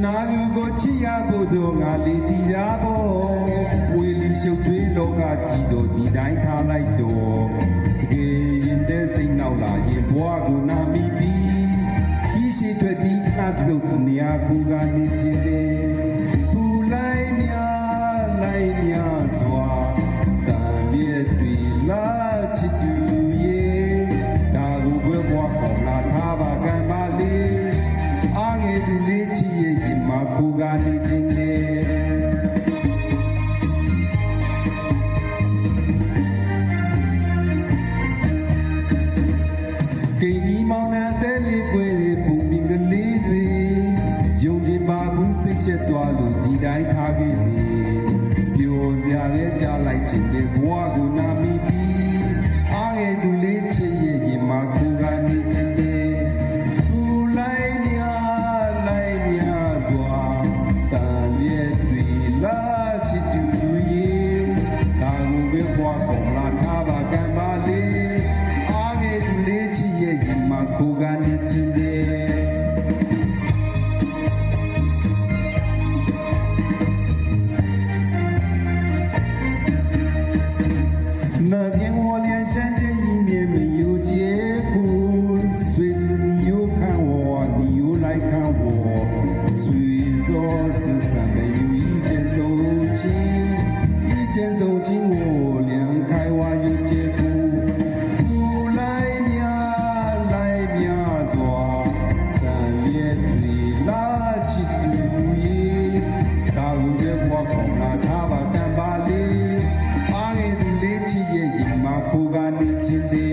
နာလူကိုချစ်ရဖို့တော့ငါလေးတီးရဖို့ဝေလီရှုပ်ထွေးလောကကြီးတော့ဒီတိုင်းထားလိုက်တော့တကယ်ရင်တဲ့စိတ်နောက်လာရင်ဘွားကိုနာမိပြီးခီးရှိထွက်ပြီးခဏတလို့နေရာကိုကနေချင်းတယ်ဖူလိုက်များစွာတန်ပြည့်တွေလာချစ်သူရဲ့ဒါကိုဘွဲဘွားပေါ်လာထားပါကံပါလေအားငယ်သူလေးချစ်ရဲ့ရင်မှာကိုကနေချင်းတယ်ကိန်းဒီမောင်နှံတဲ့လေးကွယ်တွေပုံပင်ကလေးတွေယုံကြည်ပါဘူးစိတ်ရှက်သွားလို့ဒီတိုင်းထားခဲ့လေပျော်စရာပဲကြားလိုက်ချင်တဲ့ဘဝကိုနာမိပြီးအားငယ်သူလေးချစ်ရဲ့ရင်မှာကိုကနေချင်တယ်သူလိုက်များစွာတန်ရဲ့တွေလာချစ်သူရဲ့ဒါကိုပဲဘဝကောင်လာထားပါကံပါလေအားငယ်သူလေးချစ်ရဲ့ရင်မှာကိုကနေချင်တယ်那天我连山间一面没有结果，随时你又看我，你又来看我，虽说世上没有一见钟情，一见钟情我俩开花有结果，不来面抓，但也对拉起主意，大路的我空了他把干巴哩。ကိုကနေချစ်တယ်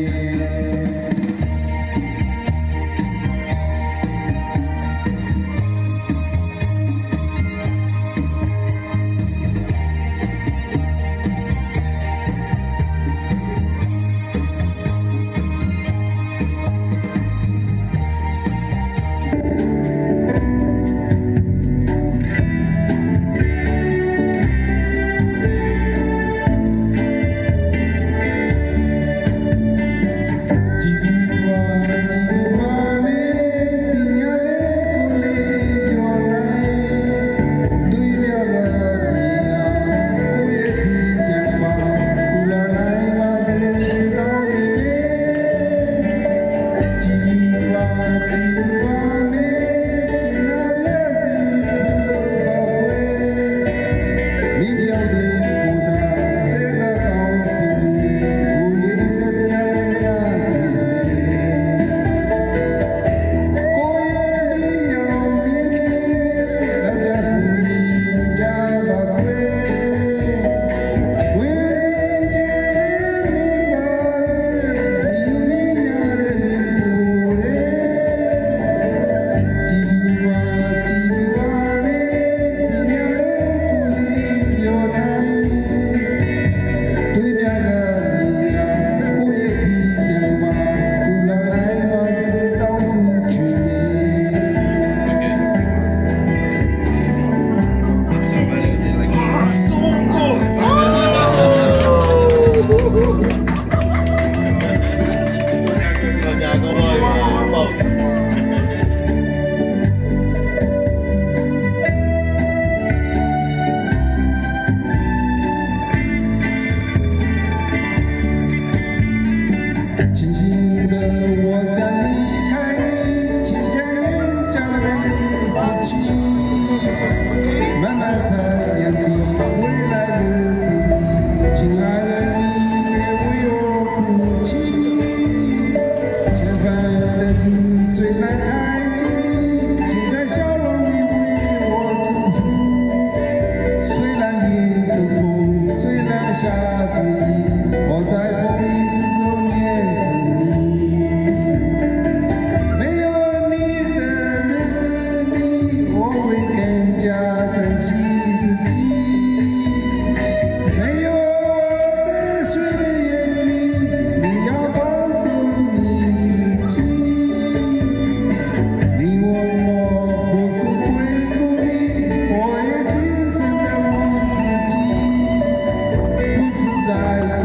在。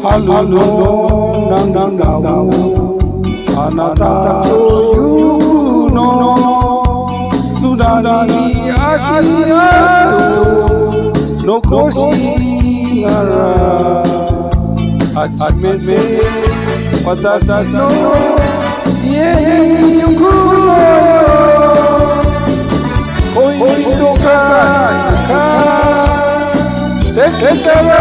Alone nang sawu anata you no sudani asiato no koshi ngara achmete patasasno ye yukulo oi toka ka tekekara